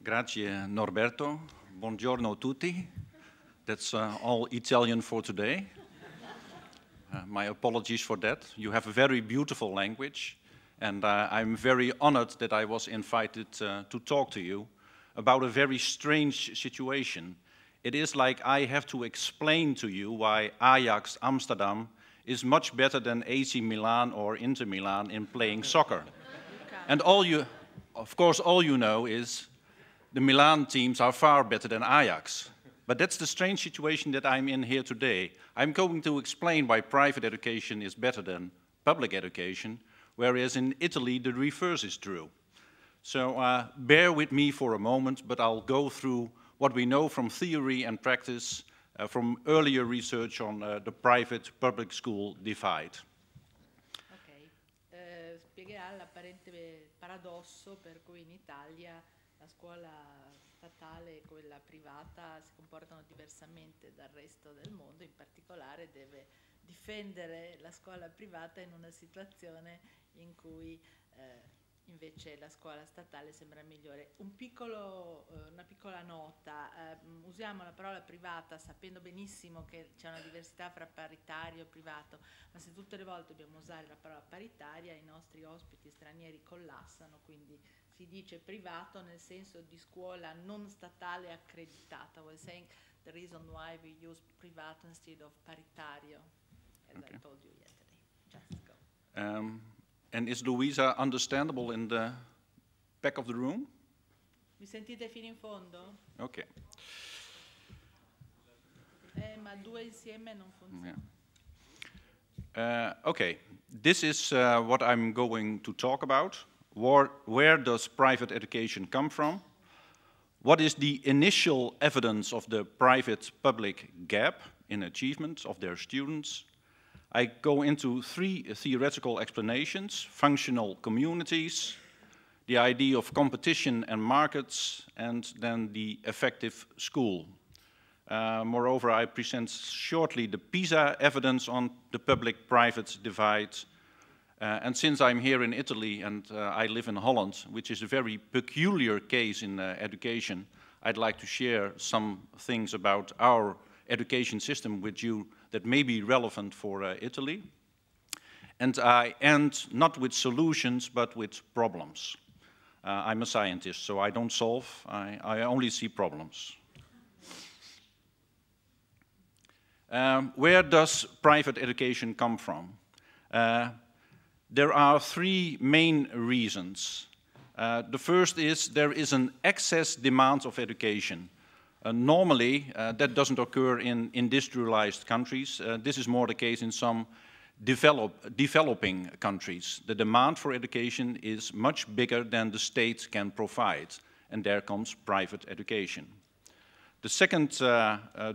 Grazie Norberto. Buongiorno tutti. That's all Italian for today. My apologies for that. You have a very beautiful language, and I'm very honored that I was invited to talk to you about a very strange situation. It is like I have to explain to you why Ajax Amsterdam is much better than AC Milan or Inter Milan in playing soccer. And of course, all you know is the Milan teams are far better than Ajax. But that's the strange situation that I'm in here today. I'm going to explain why private education is better than public education, whereas in Italy the reverse is true. So bear with me for a moment, but I'll go through what we know from theory and practice from earlier research on the private-public school divide. Spiegherà l'apparente paradosso per cui in Italia la scuola statale e quella privata si comportano diversamente dal resto del mondo, in particolare deve difendere la scuola privata in una situazione in cui invece la scuola statale sembra migliore. Una piccola nota, usiamo la parola privata sapendo benissimo che c'è una diversità fra paritario e privato, ma se tutte le volte dobbiamo usare la parola paritaria i nostri ospiti stranieri collassano, quindi si dice privato nel senso di scuola non statale accreditata. We're saying the reason why we use privato instead of paritario, as I told you yesterday. Just go. And is Louisa understandable in the back of the room? Mi sentite fino in fondo? Okay. Ma due insieme non funziona. Yeah. Okay, this is what I'm going to talk about. Where does private education come from? What is the initial evidence of the private-public gap in achievement of their students? I go into 3 theoretical explanations: functional communities, the idea of competition and markets, and then the effective school. Moreover, I present shortly the PISA evidence on the public-private divide. And since I'm here in Italy and I live in Holland, which is a very peculiar case in education, I'd like to share some things about our education system with you that may be relevant for Italy. And I end not with solutions, but with problems. I'm a scientist, so I don't solve, I only see problems. Where does private education come from? There are 3 main reasons. The first is there is an excess demand of education. Normally, that doesn't occur in industrialized countries. This is more the case in some developing countries. The demand for education is much bigger than the state can provide, and there comes private education. The second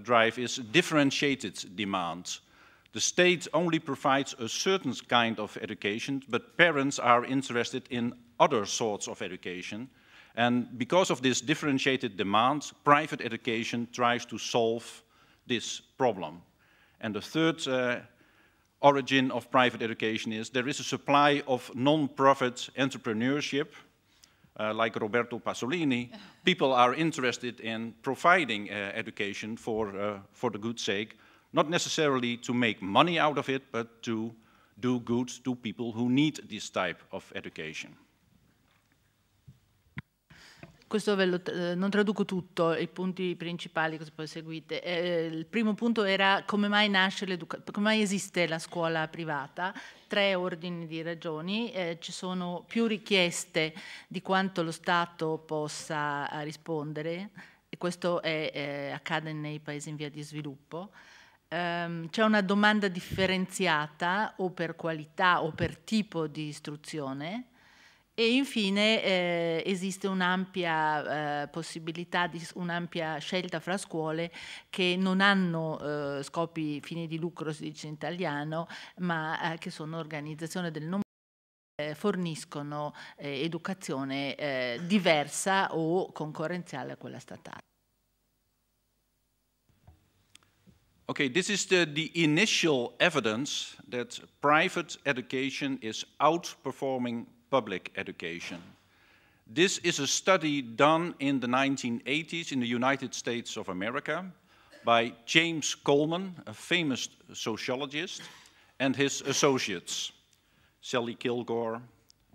drive is differentiated demand. The state only provides a certain kind of education, but parents are interested in other sorts of education. And because of this differentiated demand, private education tries to solve this problem. And the third origin of private education is there is a supply of non-profit entrepreneurship, like Roberto Pasolini. People are interested in providing education for the good sake, not necessarily to make money out of it, but to do good to people who need this type of education. Questo non traduco tutto, i punti principali così poi seguite. Il primo punto era come mai come mai esiste la scuola privata. 3 ordini di ragioni. Ci sono più richieste di quanto lo Stato possa rispondere, e questo accade nei paesi in via di sviluppo. C'è una domanda differenziata o per qualità o per tipo di istruzione. E infine esiste un'ampia possibilità, un'ampia scelta fra scuole che non hanno scopi fini di lucro, si dice in italiano, ma che sono organizzazioni del non forniscono educazione diversa o concorrenziale a quella statale. Okay, this is the initial evidence that private education is outperforming public education. This is a study done in the 1980s in the United States of America by James Coleman, a famous sociologist, and his associates, Sally Kilgore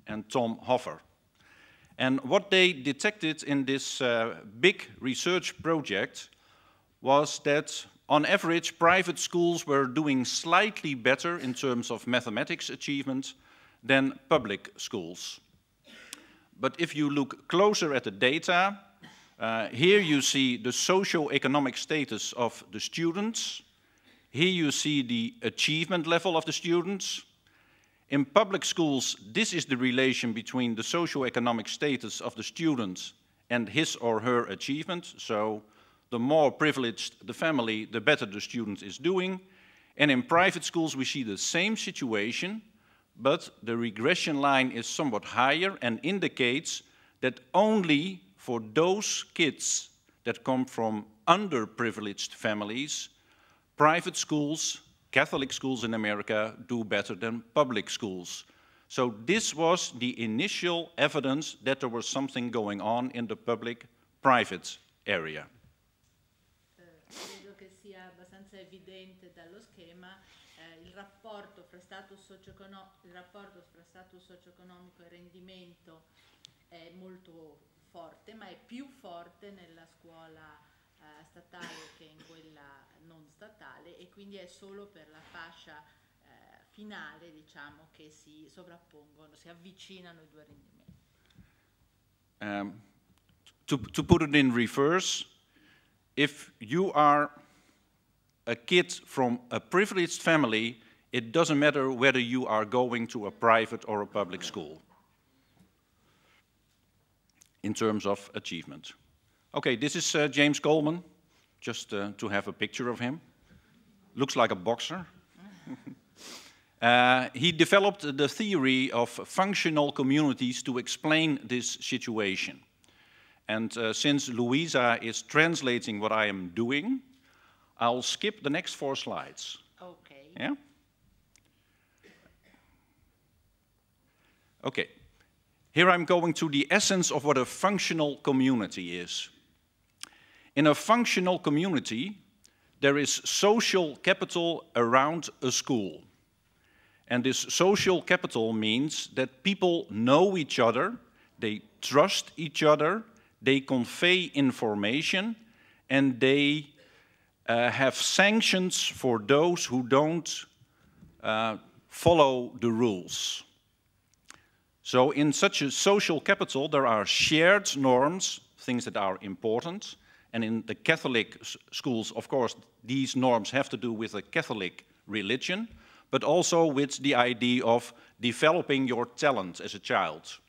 and Tom Hoffer. And what they detected in this big research project was that, on average, private schools were doing slightly better in terms of mathematics achievement than public schools. But if you look closer at the data, here you see the socio-economic status of the students. Here you see the achievement level of the students. In public schools, this is the relation between the socio-economic status of the student and his or her achievement. So the more privileged the family, the better the student is doing. And in private schools, we see the same situation, but the regression line is somewhat higher and indicates that only for those kids that come from underprivileged families, private schools, Catholic schools in America, do better than public schools. So this was the initial evidence that there was something going on in the public-private area. Credo che sia abbastanza evidente dallo schema il rapporto fra status socio-economico e rendimento è molto forte, ma è più forte nella scuola statale che in quella non statale, e quindi è solo per la fascia finale, diciamo, che si sovrappongono, si avvicinano i due rendimenti. To put it in reverse, if you are a kid from a privileged family, it doesn't matter whether you are going to a private or a public school in terms of achievement. Okay, this is James Coleman, just to have a picture of him. Looks like a boxer. He developed the theory of functional communities to explain this situation. And since Louisa is translating what I am doing, I'll skip the next 4 slides. Okay. Yeah? Okay. Here I'm going to the essence of what a functional community is. In a functional community, there is social capital around a school. And this social capital means that people know each other, they trust each other, they convey information, and they have sanctions for those who don't follow the rules. So in such a social capital, there are shared norms, things that are important. And in the Catholic schools, of course, these norms have to do with the Catholic religion, but also with the idea of developing your talent as a child.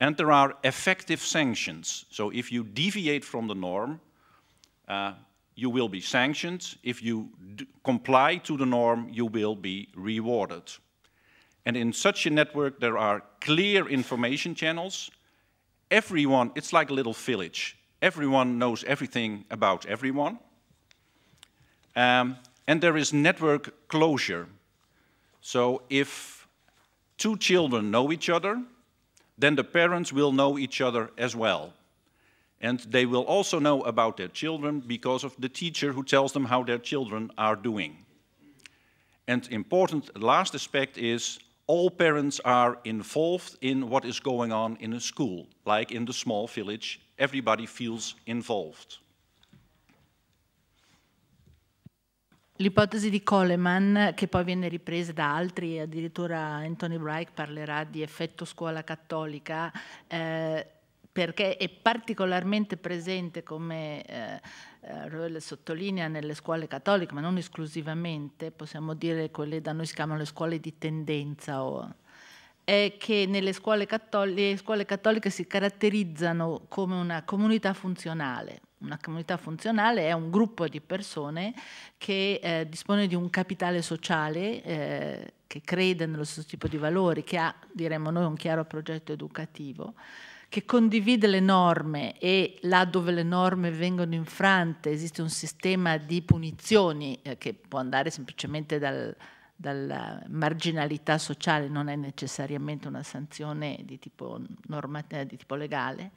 And there are effective sanctions. So if you deviate from the norm, you will be sanctioned. If you comply to the norm, you will be rewarded. And in such a network, there are clear information channels. Everyone, it's like a little village. Everyone knows everything about everyone. And there is network closure. So if 2 children know each other, then the parents will know each other as well. And they will also know about their children because of the teacher who tells them how their children are doing. And important last aspect is all parents are involved in what is going on in a school. Like in the small village, everybody feels involved. L'ipotesi di Coleman, che poi viene ripresa da altri, addirittura Anthony Reich parlerà di effetto scuola cattolica, perché è particolarmente presente, come Roel sottolinea, nelle scuole cattoliche, ma non esclusivamente, possiamo dire quelle da noi si chiamano le scuole di tendenza, è che nelle scuole cattoliche si caratterizzano come una comunità funzionale. Una comunità funzionale è un gruppo di persone che dispone di un capitale sociale, che crede nello stesso tipo di valori, che ha, diremmo noi, un chiaro progetto educativo, che condivide le norme e là dove le norme vengono infrante esiste un sistema di punizioni che può andare semplicemente dalla marginalità sociale, non è necessariamente una sanzione di tipo legale.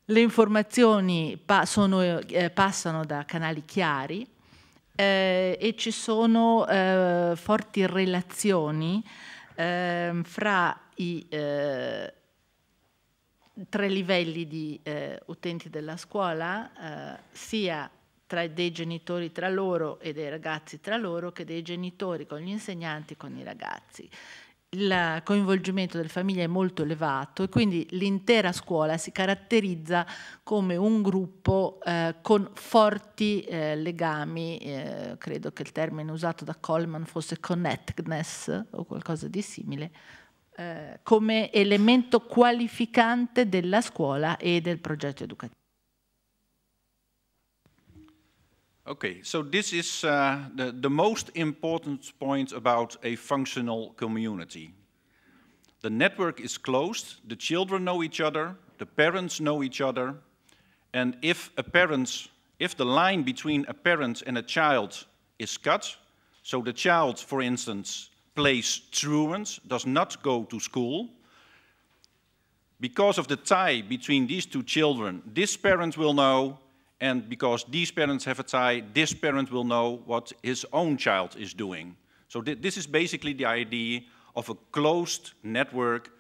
Le informazioni passano da canali chiari e ci sono forti relazioni fra i 3 livelli di utenti della scuola, sia tra dei genitori tra loro e dei ragazzi tra loro, che dei genitori con gli insegnanti e con i ragazzi. Il coinvolgimento delle famiglie è molto elevato e quindi l'intera scuola si caratterizza come un gruppo con forti legami, credo che il termine usato da Coleman fosse connectedness o qualcosa di simile, come elemento qualificante della scuola e del progetto educativo. Okay, so this is the most important point about a functional community. The network is closed, the children know each other, the parents know each other, and if the line between a parent and a child is cut, so the child, for instance, plays truant, does not go to school, because of the tie between these 2 children, this parent will know, and because these parents have a tie, this parent will know what his own child is doing. So this is basically the idea of a closed network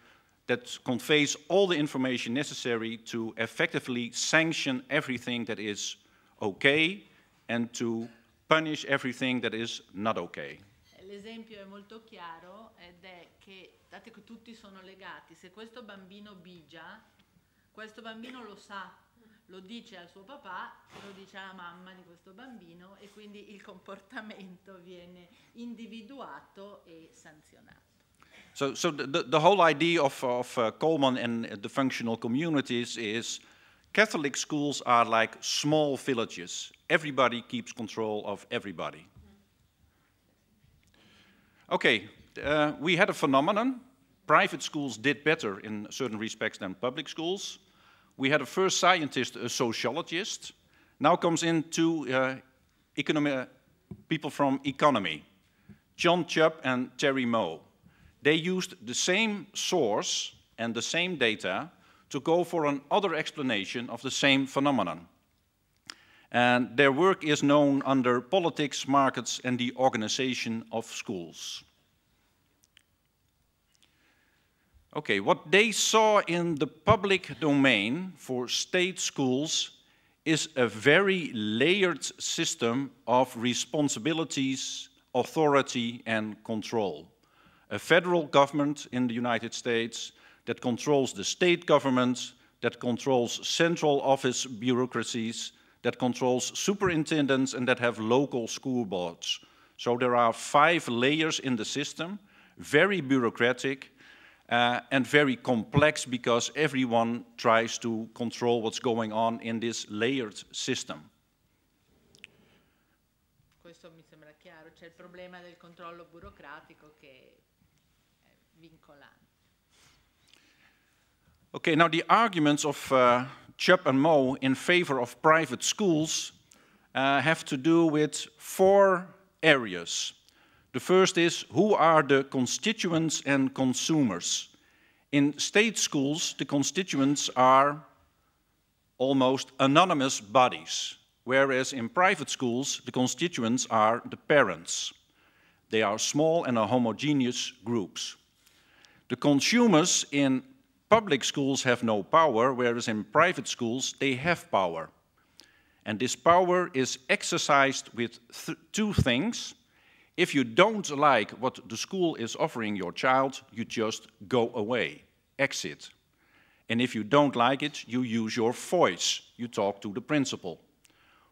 that conveys all the information necessary to effectively sanction everything that is okay and to punish everything that is not okay. L'esempio è molto chiaro ed è che, dato che tutti sono legati, se questo bambino bigia, questo bambino lo sa, lo dice al suo papà, lo dice alla mamma di questo bambino e quindi il comportamento viene individuato e sanzionato. So the whole idea of Coleman and the functional communities is Catholic schools are like small villages. Everybody keeps control of everybody. Okay, we had a phenomenon. Private schools did better in certain respects than public schools. We had a first scientist, a sociologist. Now comes in 2 people from economy, John Chubb and Terry Moe. They used the same source and the same data to go for another explanation of the same phenomenon. And their work is known under politics, markets, and the organization of schools. Okay, what they saw in the public domain for state schools is a very layered system of responsibilities, authority, and control. A federal government in the United States that controls the state government, that controls central office bureaucracies, that controls superintendents, and that have local school boards. So there are 5 layers in the system, very bureaucratic, and very complex because everyone tries to control what's going on in this layered system. Questo mi sembra chiaro, c'è il problema del controllo burocratico che è vincolante. Okay, now the arguments of Chubb and Moe in favor of private schools have to do with 4 areas. The first is, who are the constituents and consumers? In state schools, the constituents are almost anonymous bodies, whereas in private schools, the constituents are the parents. They are small and homogeneous groups. The consumers in public schools have no power, whereas in private schools, they have power. And this power is exercised with 2 things. If you don't like what the school is offering your child, you just go away, exit. And if you don't like it, you use your voice. You talk to the principal.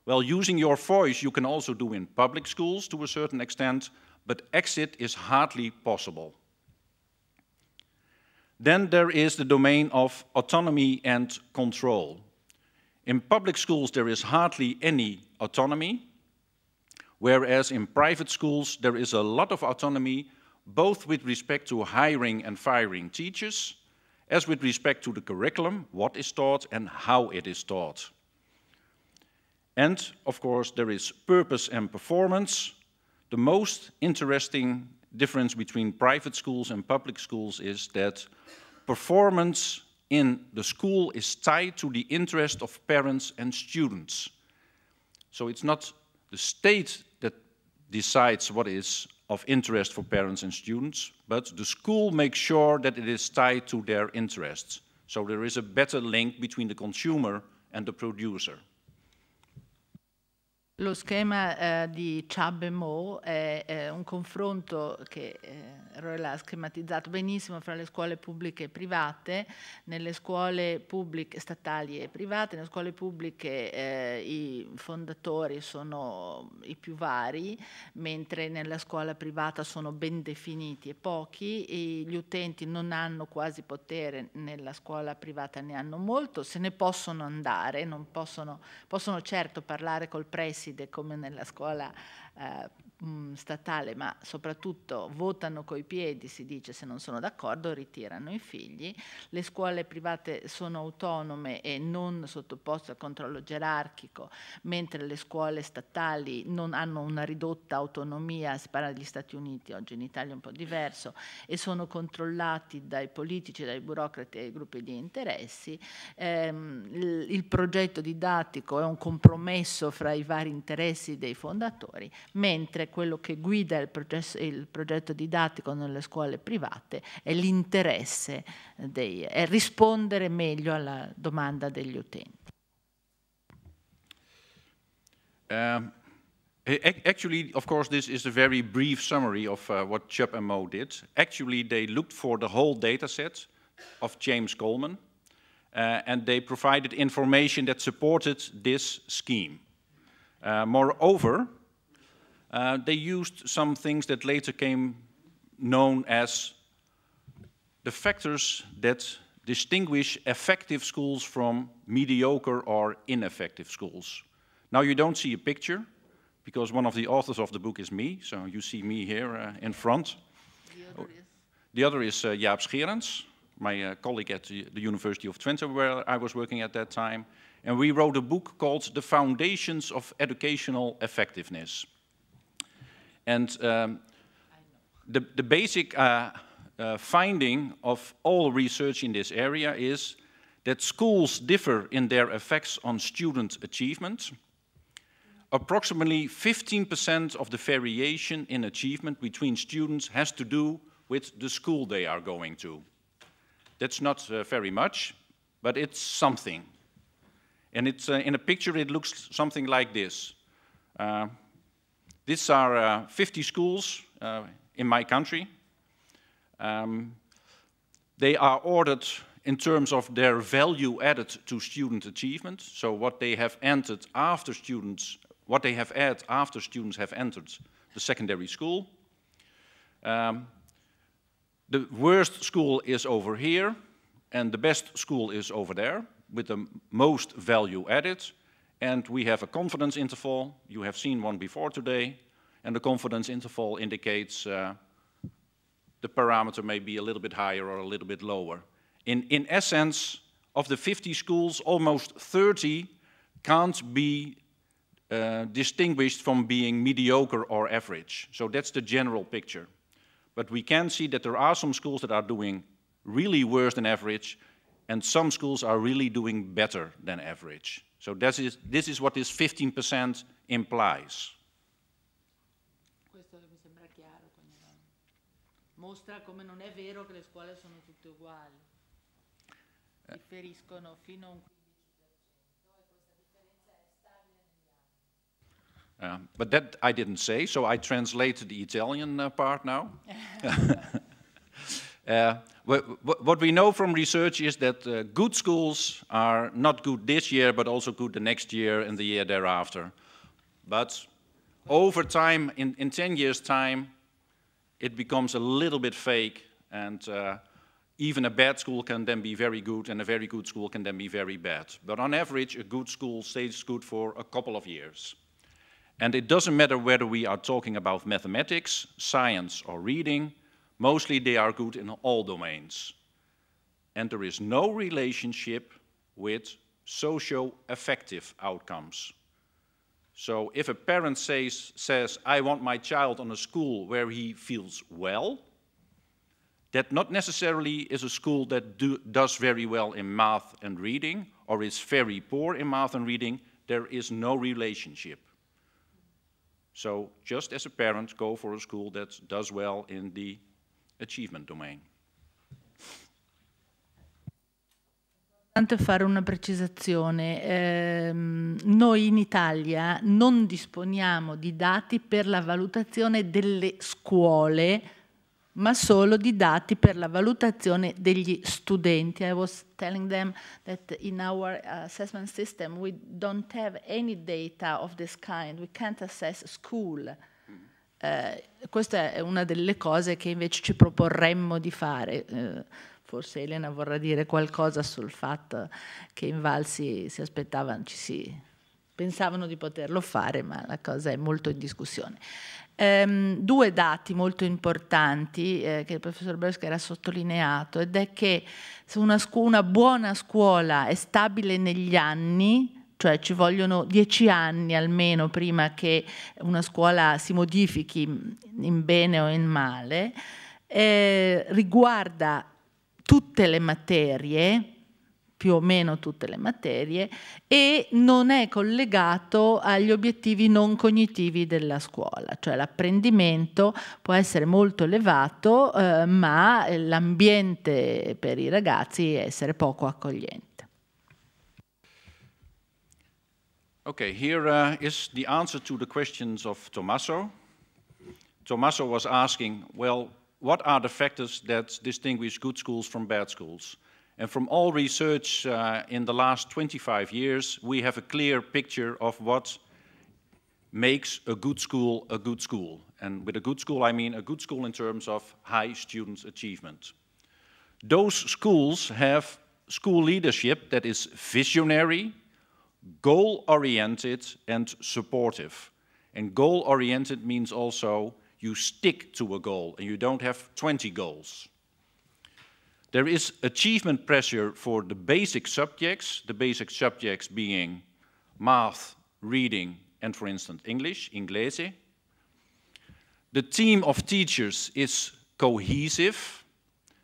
Well, using your voice you can also do in public schools to a certain extent, but exit is hardly possible. Then there is the domain of autonomy and control. In public schools there is hardly any autonomy, whereas in private schools there is a lot of autonomy, both with respect to hiring and firing teachers, as with respect to the curriculum, what is taught and how it is taught. And, of course, there is purpose and performance. the most interesting difference between private schools and public schools is that performance in the school is tied to the interest of parents and students. So it's not the state that decides what is of interest for parents and students, but the school makes sure that it is tied to their interests. So there is a better link between the consumer and the producer. Lo schema di Chubb e Moe è un confronto che Roel ha schematizzato benissimo fra le scuole pubbliche e private. Nelle scuole pubbliche statali e private, nelle scuole pubbliche i fondatori sono i più vari, mentre nella scuola privata sono ben definiti e pochi, e gli utenti non hanno quasi potere, nella scuola privata ne hanno molto, se ne possono andare, non possono certo parlare col preside come nella scuola statale, ma soprattutto votano coi piedi, si dice, se non sono d'accordo ritirano i figli. Le scuole private sono autonome e non sottoposte al controllo gerarchico, mentre le scuole statali non hanno una ridotta autonomia, si parla degli Stati Uniti, oggi in Italia è un po' diverso, e sono controllati dai politici, dai burocrati e dai gruppi di interessi. Il progetto didattico è un compromesso fra i vari interessi dei fondatori, mentre quello che guida il progetto didattico nelle scuole private è l'interesse, è rispondere meglio alla domanda degli utenti. Actually, of course, this is a very brief summary of what Chubb and Moe did. Actually, they looked for the whole data set of James Coleman, and they provided information that supported this scheme. Moreover, they used some things that later came known as the factors that distinguish effective schools from mediocre or ineffective schools. Now you don't see a picture, because one of the authors of the book is me, so you see me here in front. The other is Jaap Scherens, my colleague at the University of Twente, where I was working at that time. And we wrote a book called The Foundations of Educational Effectiveness. And the basic finding of all research in this area is that schools differ in their effects on student achievement. Approximately 15% of the variation in achievement between students has to do with the school they are going to. That's not very much, but it's something. And it's, in a picture, it looks something like this. These are 50 schools in my country. They are ordered in terms of their value added to student achievement, so what they have entered after students, what they have added after students have entered the secondary school. The worst school is over here, and the best school is over there, with the most value added. And we have a confidence interval. You have seen one before today. And the confidence interval indicates the parameter may be a little bit higher or a little bit lower. In essence, of the 50 schools, almost 30 can't be distinguished from being mediocre or average. So that's the general picture. But we can see that there are some schools that are doing really worse than average, and some schools are really doing better than average. So this is what this 15% implies. Questo mi sembra chiaro. Mostra come non è vero che le scuole sono tutte uguali. Differiscono fino a un 15%, e questa differenza è stabile negli anni. But that I didn't say, so I translate the Italian part now. What we know from research is that good schools are not good this year, but also good the next year and the year thereafter. But over time, in 10 years' time, it becomes a little bit fake, and even a bad school can then be very good, and a very good school can then be very bad. But on average, a good school stays good for a couple of years. And it doesn't matter whether we are talking about mathematics, science, or reading. Mostly they are good in all domains. And there is no relationship with socio-affective outcomes. So if a parent says, I want my child on a school where he feels well, that not necessarily is a school that does very well in math and reading, or is very poor in math and reading. There is no relationship. So just as a parent, go for a school that does well in the achievement domain. Importante fare una precisazione. Noi in Italia non disponiamo di dati per la valutazione delle scuole, ma solo di dati per la valutazione degli studenti. I was telling them that in our assessment system we don't have any data of this kind. We can't assess school. Questa è una delle cose che invece ci proporremmo di fare. Forse Elena vorrà dire qualcosa sul fatto che in Val si aspettavano, pensavano di poterlo fare, ma la cosa è molto in discussione. Due dati molto importanti che il professor Bosker ha sottolineato, ed è che se una buona scuola è stabile negli anni, cioè ci vogliono 10 anni almeno prima che una scuola si modifichi in bene o in male, riguarda tutte le materie, più o meno tutte le materie, e non è collegato agli obiettivi non cognitivi della scuola, cioè l'apprendimento può essere molto elevato, ma l'ambiente per i ragazzi è essere poco accogliente. Okay, here is the answer to the questions of Tommaso. Tommaso was asking, well, what are the factors that distinguish good schools from bad schools? And from all research in the last 25 years, we have a clear picture of what makes a good school a good school. And with a good school, I mean a good school in terms of high student achievement. Those schools have school leadership that is visionary, goal-oriented, and supportive. And goal-oriented means also you stick to a goal and you don't have 20 goals. There is achievement pressure for the basic subjects being math, reading, and for instance English, inglese. The team of teachers is cohesive.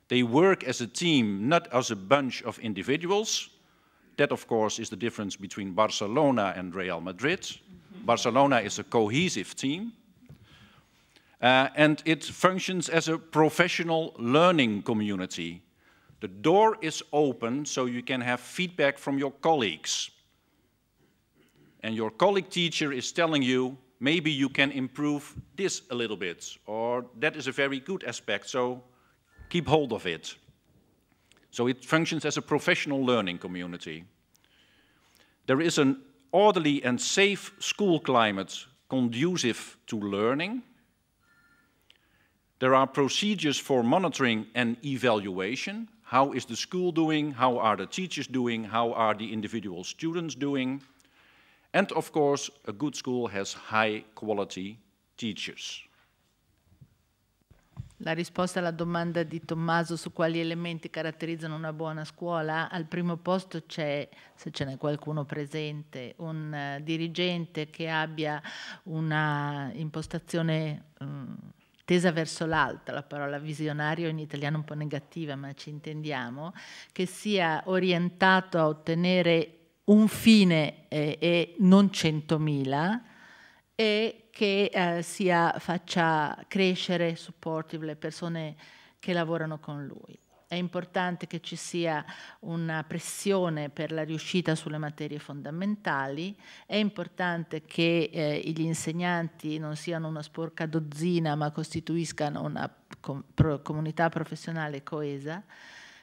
They work as a team, not as a bunch of individuals. That, of course, is the difference between Barcelona and Real Madrid. Barcelona is a cohesive team. And it functions as a professional learning community. The door is open so you can have feedback from your colleagues. And your colleague teacher is telling you, maybe you can improve this a little bit, or that is a very good aspect, so keep hold of it. So it functions as a professional learning community. There is an orderly and safe school climate conducive to learning. There are procedures for monitoring and evaluation. How is the school doing? How are the teachers doing? How are the individual students doing? And of course, a good school has high quality teachers. La risposta alla domanda di Tommaso su quali elementi caratterizzano una buona scuola, al primo posto c'è, se ce n'è qualcuno presente, un dirigente che abbia una impostazione tesa verso l'alto, la parola visionario in italiano è un po' negativa, ma ci intendiamo, che sia orientato a ottenere un fine e non 100.000, e che faccia crescere, supportive, le persone che lavorano con lui. È importante che ci sia una pressione per la riuscita sulle materie fondamentali, è importante che gli insegnanti non siano una sporca dozzina ma costituiscano una comunità professionale coesa,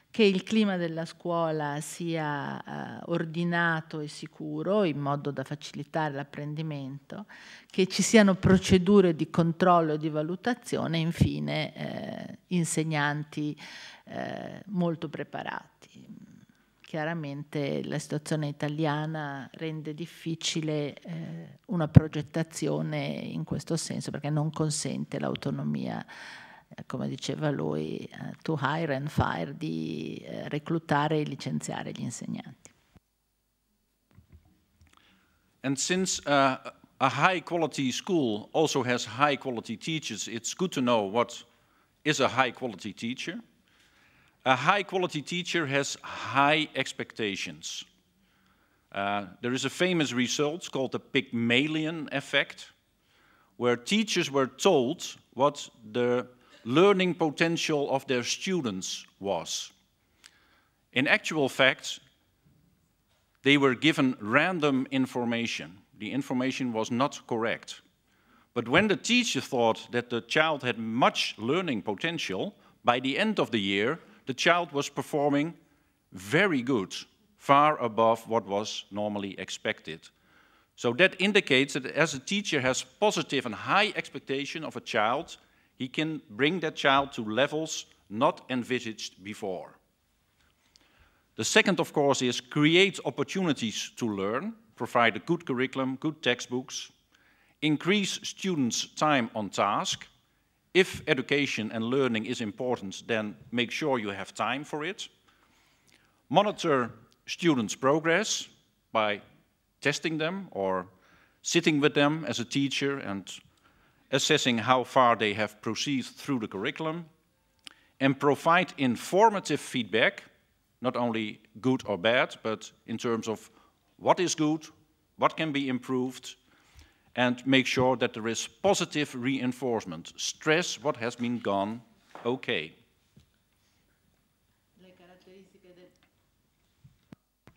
che il clima della scuola sia ordinato e sicuro in modo da facilitare l'apprendimento, che ci siano procedure di controllo e di valutazione e infine insegnanti molto preparati. Chiaramente la situazione italiana rende difficile una progettazione in questo senso perché non consente l'autonomia, come diceva lui, to hire and fire, di reclutare e licenziare gli insegnanti. And since a high-quality school also has high-quality teachers. It's good to know what is a high-quality teacher. A high-quality teacher has high expectations. There is a famous result called the Pygmalion effect, where teachers were told what the learning potential of their students was. In actual fact, they were given random information. The information was not correct. But when the teacher thought that the child had much learning potential, by the end of the year, the child was performing very good, far above what was normally expected. So that indicates that as a teacher has positive and high expectation of a child, he can bring that child to levels not envisaged before. The second, of course, is create opportunities to learn, provide a good curriculum, good textbooks, increase students' time on task. If education and learning is important, then make sure you have time for it. Monitor students' progress by testing them or sitting with them as a teacher and assessing how far they have proceeded through the curriculum. And provide informative feedback, not only good or bad, but in terms of what is good, what can be improved, and make sure that there is positive reinforcement. Stress what has been gone okay.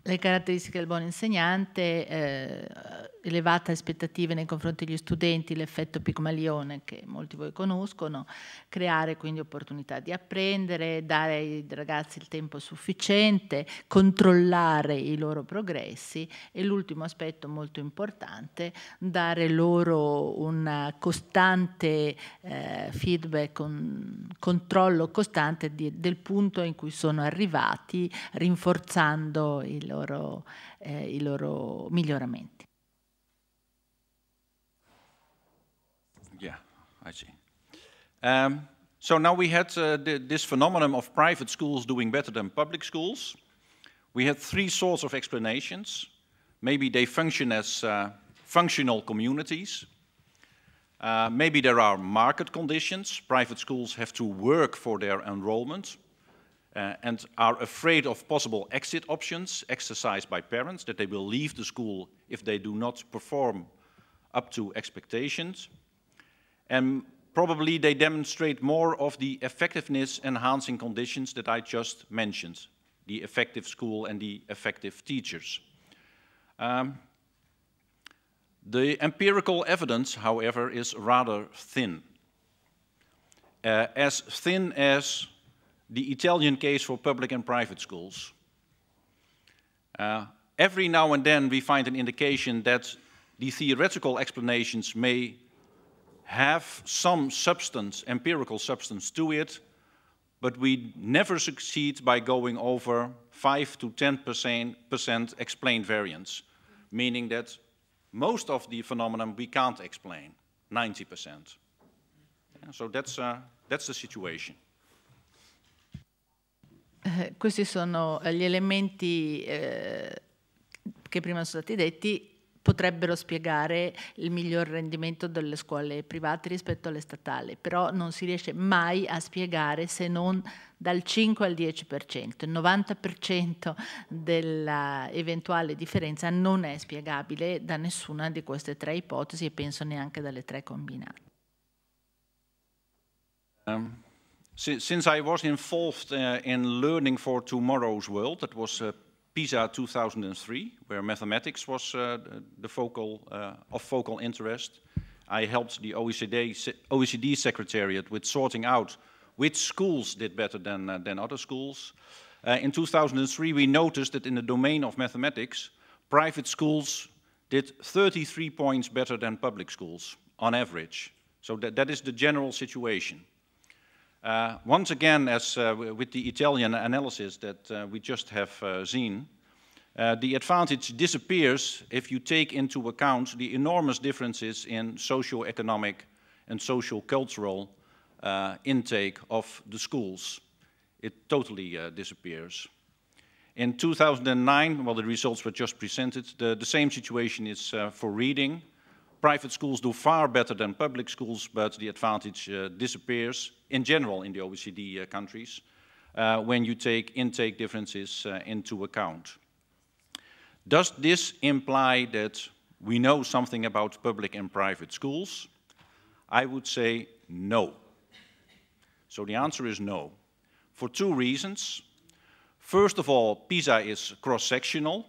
Le caratteristiche del buon insegnante, elevate aspettative nei confronti degli studenti, l'effetto Pygmalione che molti di voi conoscono, creare quindi opportunità di apprendere, dare ai ragazzi il tempo sufficiente, controllare i loro progressi e l'ultimo aspetto molto importante, dare loro un costante feedback, un controllo costante del punto in cui sono arrivati, rinforzando i loro miglioramenti. Yeah, I see. So now we had this phenomenon of private schools doing better than public schools. We had three sorts of explanations. Maybe they function as functional communities. Maybe there are market conditions. Private schools have to work for their enrollment. And are afraid of possible exit options exercised by parents, that they will leave the school if they do not perform up to expectations. And probably they demonstrate more of the effectiveness enhancing conditions that I just mentioned, the effective school and the effective teachers. The empirical evidence, however, is rather thin. As thin as the Italian case for public and private schools. Every now and then we find an indication that the theoretical explanations may have some substance, empirical substance to it, but we never succeed by going over 5 to 10% explained variance, meaning that most of the phenomenon we can't explain, 90%. Yeah, so that's the situation. Questi sono gli elementi che prima sono stati detti, potrebbero spiegare il miglior rendimento delle scuole private rispetto alle statali, però non si riesce mai a spiegare se non dal 5 al 10%. Il 90% dell'eventuale differenza non è spiegabile da nessuna di queste tre ipotesi e penso neanche dalle tre combinate. Since I was involved in Learning for Tomorrow's World, that was PISA 2003, where mathematics was of focal interest, I helped the OECD Secretariat with sorting out which schools did better than other schools. In 2003, we noticed that in the domain of mathematics, private schools did 33 points better than public schools on average. So that is the general situation. Once again, as with the Italian analysis that we just have seen, the advantage disappears if you take into account the enormous differences in socio-economic and social-cultural intake of the schools. It totally disappears. In 2009, well, the results were just presented, the same situation is for reading. private schools do far better than public schools, but the advantage disappears in general in the OECD countries when you take intake differences into account. Does this imply that we know something about public and private schools? I would say no. So the answer is no, for two reasons. First of all, PISA is cross-sectional.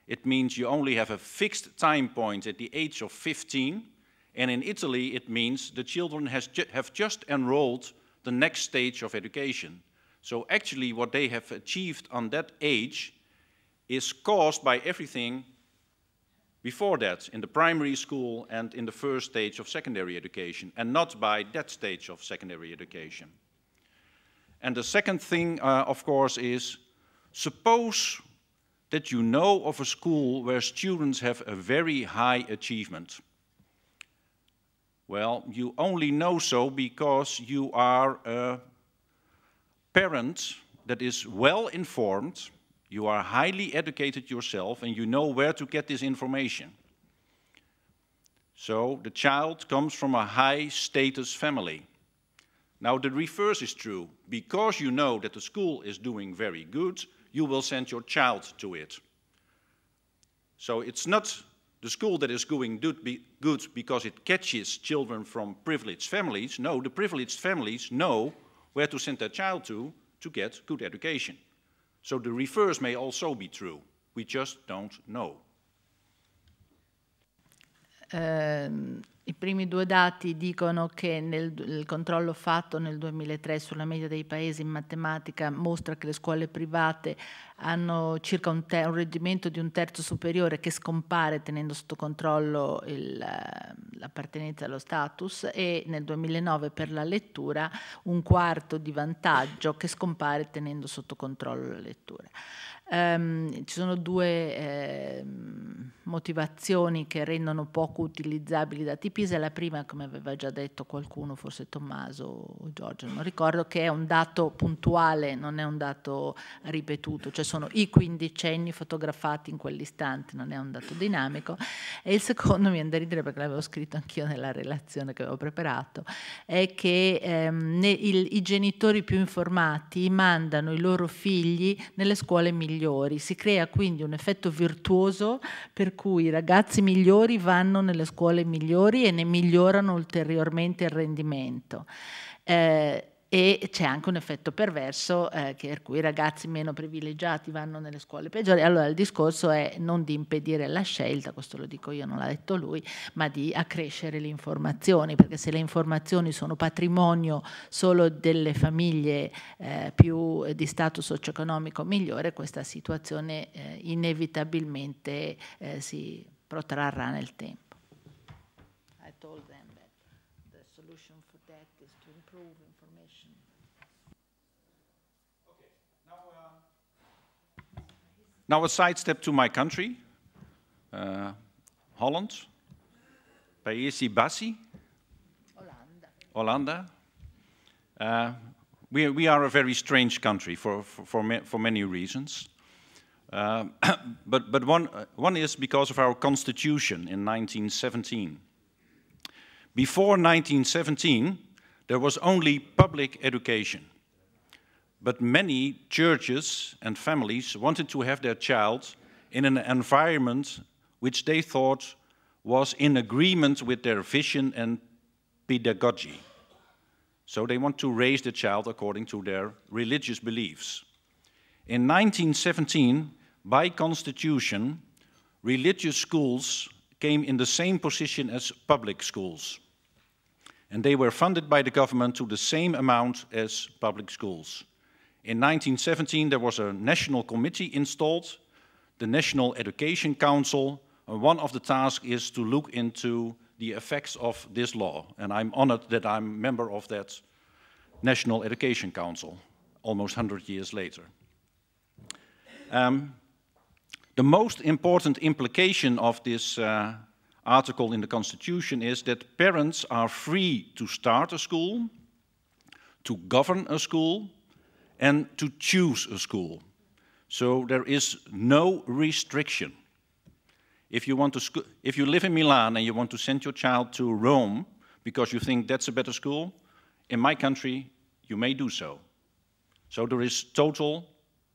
It means you only have a fixed time point at the age of 15, and in Italy it means the children have just enrolled the next stage of education. So actually what they have achieved on that age is caused by everything before that, in the primary school and in the first stage of secondary education, and not by that stage of secondary education. And the second thing, of course, is suppose that you know of a school where students have a very high achievement. Well, you only know so because you are a parent that is well informed, you are highly educated yourself, and you know where to get this information. So the child comes from a high status family. Now the reverse is true. Because you know that the school is doing very good, you will send your child to it. So it's not the school that is going good because it catches children from privileged families. No, the privileged families know where to send their child to get good education. So the reverse may also be true. We just don't know. I primi due dati dicono che il controllo fatto nel 2003 sulla media dei paesi in matematica mostra che le scuole private hanno circa un rendimento di un terzo superiore che scompare tenendo sotto controllo l'appartenenza allo status, e nel 2009 per la lettura un quarto di vantaggio che scompare tenendo sotto controllo la lettura. Ci sono due motivazioni che rendono poco utilizzabili i dati PISA. La prima, come aveva già detto qualcuno, forse Tommaso o Giorgio, non ricordo, che è un dato puntuale, non è un dato ripetuto, cioè sono i quindicenni fotografati in quell'istante, non è un dato dinamico. E il secondo, mi viene da ridere perché l'avevo scritto anch'io nella relazione che avevo preparato, è che i genitori più informati mandano i loro figli nelle scuole migliori. Si crea quindi un effetto virtuoso per cui i ragazzi migliori vanno nelle scuole migliori e ne migliorano ulteriormente il rendimento. E c'è anche un effetto perverso per cui i ragazzi meno privilegiati vanno nelle scuole peggiori. Allora il discorso è non di impedire la scelta, questo lo dico io, non l'ha detto lui, ma di accrescere le informazioni, perché se le informazioni sono patrimonio solo delle famiglie più di stato socio-economico migliore, questa situazione inevitabilmente si protrarrà nel tempo. I told them that the solution for that is to improve information. Okay. Now a sidestep to my country, Holland, Paesi Bassi, Olanda. We are a very strange country for many reasons. But one is because of our constitution in 1917. Before 1917, there was only public education. But many churches and families wanted to have their child in an environment which they thought was in agreement with their vision and pedagogy. So they want to raise the child according to their religious beliefs. In 1917, by constitution, religious schools came in the same position as public schools. And they were funded by the government to the same amount as public schools. In 1917, there was a national committee installed, the National Education Council, and one of the tasks is to look into the effects of this law. And I'm honored that I'm a member of that National Education Council, almost 100 years later. The most important implication of this article in the Constitution is that parents are free to start a school, to govern a school, and to choose a school. So there is no restriction. If you live in Milan and you want to send your child to Rome because you think that's a better school, in my country, you may do so. So there is total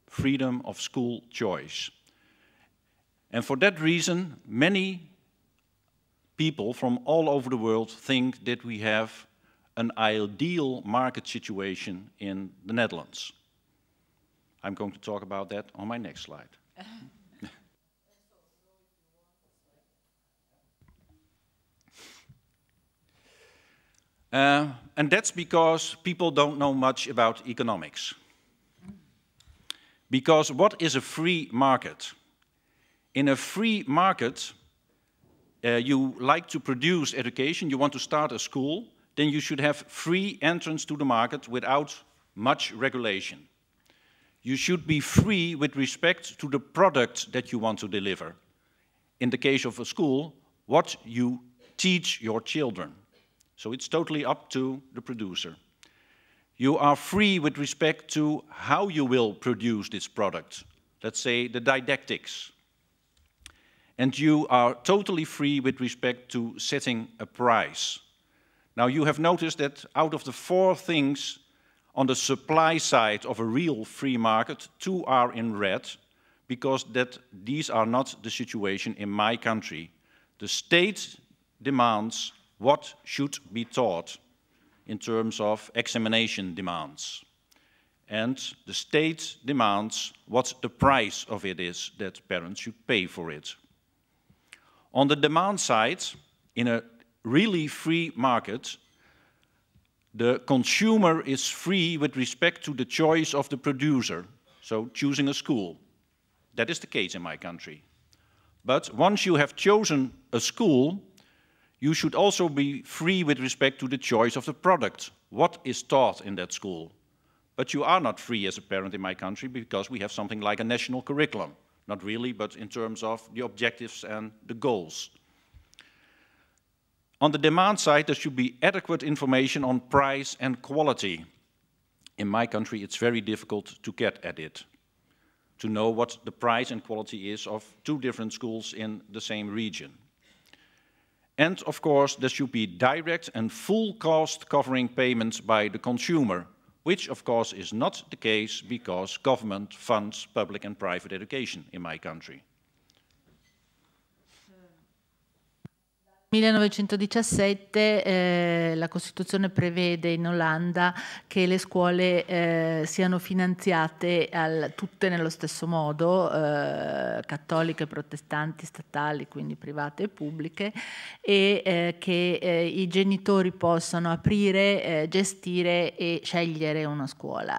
freedom of school choice. And for that reason, many people from all over the world think that we have an ideal market situation in the Netherlands. I'm going to talk about that on my next slide. And that's because people don't know much about economics. Because what is a free market? In a free market, you like to produce education, you want to start a school, then you should have free entrance to the market without much regulation. You should be free with respect to the product that you want to deliver. In the case of a school, what you teach your children. So it's totally up to the producer. You are free with respect to how you will produce this product. Let's say the didactics. And you are totally free with respect to setting a price. Now you have noticed that out of the 4 things on the supply side of a real free market, 2 are in red, because these are not the situation in my country. The state demands what should be taught in terms of examination demands. And the state demands what the price of it is that parents should pay for it. On the demand side, in a really free market, the consumer is free with respect to the choice of the producer, so choosing a school. That is the case in my country. But once you have chosen a school, you should also be free with respect to the choice of the product. What is taught in that school? But you are not free as a parent in my country because we have something like a national curriculum. Not really, but in terms of the objectives and the goals. On the demand side, there should be adequate information on price and quality. In my country, it's very difficult to get at it, to know what the price and quality is of 2 different schools in the same region. And of course, there should be direct and full cost covering payments by the consumer, which of course is not the case because government funds public and private education in my country. 1917 la Costituzione prevede in Olanda che le scuole siano finanziate tutte nello stesso modo, cattoliche, protestanti, statali, quindi private e pubbliche, e che i genitori possano aprire, gestire e scegliere una scuola.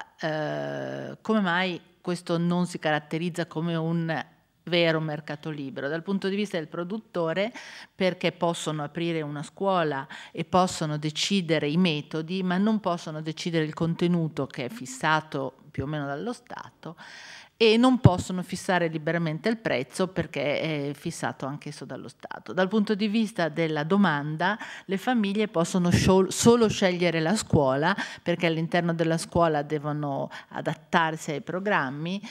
Come mai questo non si caratterizza come un vero mercato libero? Dal punto di vista del produttore, perché possono aprire una scuola e possono decidere i metodi, ma non possono decidere il contenuto che è fissato più o meno dallo Stato, e non possono fissare liberamente il prezzo perché è fissato anch'esso dallo Stato. Dal punto di vista della domanda, le famiglie possono solo scegliere la scuola perché all'interno della scuola devono adattarsi ai programmi,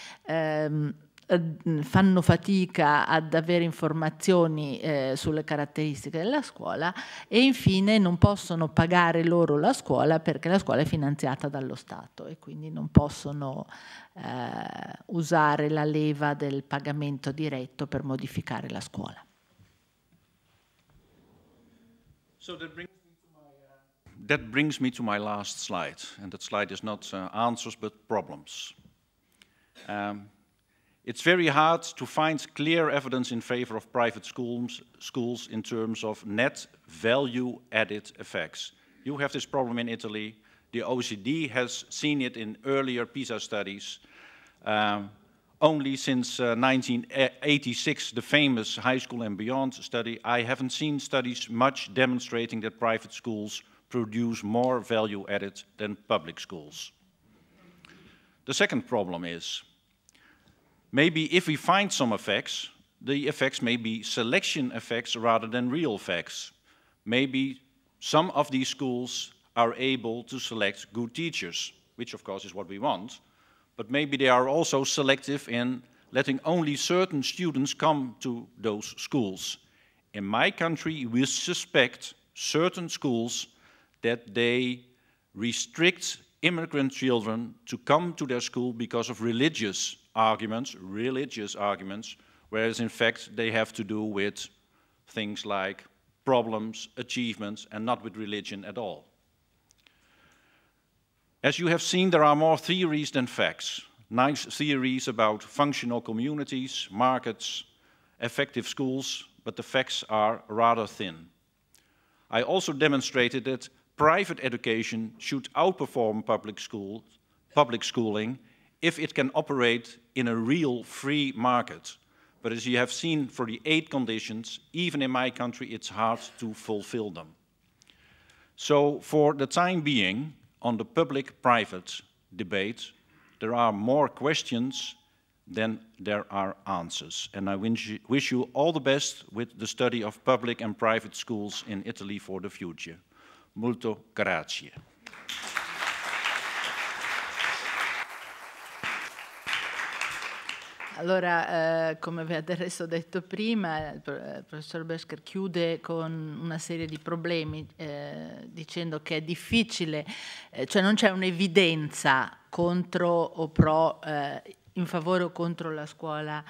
fanno fatica ad avere informazioni sulle caratteristiche della scuola e infine non possono pagare loro la scuola perché la scuola è finanziata dallo Stato e quindi non possono usare la leva del pagamento diretto per modificare la scuola. So that brings me to my last slide, and that slide is not answers but problems. It's very hard to find clear evidence in favor of private schools in terms of net value-added effects. You have this problem in Italy. The OECD has seen it in earlier PISA studies. Only since 1986, the famous High School and Beyond study, I haven't seen studies much demonstrating that private schools produce more value-added than public schools. The second problem is, maybe if we find some effects, the effects may be selection effects rather than real effects. Maybe some of these schools are able to select good teachers, which of course is what we want, but maybe they are also selective in letting only certain students come to those schools. In my country, we suspect certain schools that they restrict immigrant children to come to their school because of religious arguments, whereas in fact they have to do with things like problems, achievements, and not with religion at all. As you have seen, there are more theories than facts. Nice theories about functional communities, markets, effective schools, but the facts are rather thin. I also demonstrated that private education should outperform public schooling if it can operate in a real free market. But as you have seen for the 8 conditions, even in my country, it's hard to fulfill them. So for the time being, on the public-private debate, there are more questions than there are answers. And I wish you all the best with the study of public and private schools in Italy for the future. Molto grazie. Allora, come vi adesso detto prima, il professor Bosker chiude con una serie di problemi dicendo che è difficile, cioè non c'è un'evidenza contro o pro, in favore o contro la scuola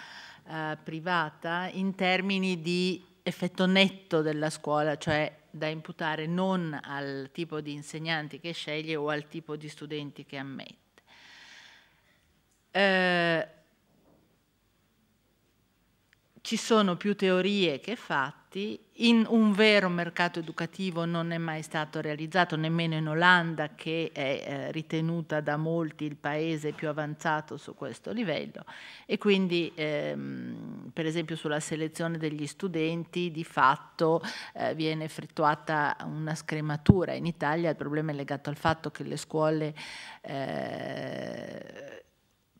privata in termini di effetto netto della scuola, cioè da imputare non al tipo di insegnanti che sceglie o al tipo di studenti che ammette. Ci sono più teorie che fatti. In un vero mercato educativo non è mai stato realizzato, nemmeno in Olanda, che è ritenuta da molti il paese più avanzato su questo livello, e quindi per esempio sulla selezione degli studenti di fatto viene effettuata una scrematura. In Italia il problema è legato al fatto che le scuole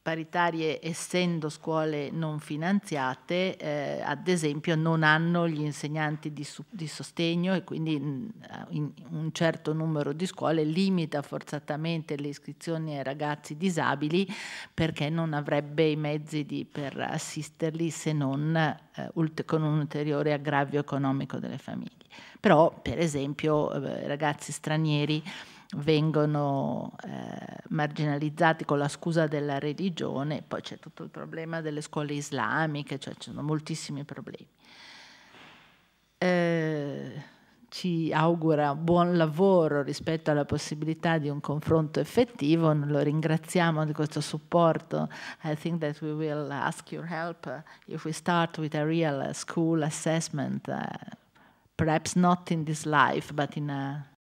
paritarie, essendo scuole non finanziate, ad esempio non hanno gli insegnanti di sostegno, e quindi un certo numero di scuole limita forzatamente le iscrizioni ai ragazzi disabili perché non avrebbe i mezzi per assisterli, se non con un ulteriore aggravio economico delle famiglie. Però per esempio ragazzi stranieri vengono marginalizzati con la scusa della religione, poi c'è tutto il problema delle scuole islamiche, cioè ci sono moltissimi problemi. Ci augura buon lavoro rispetto alla possibilità di un confronto effettivo, lo ringraziamo di questo supporto. I think that we will ask your help if we start with a real school assessment, perhaps not in this life but in a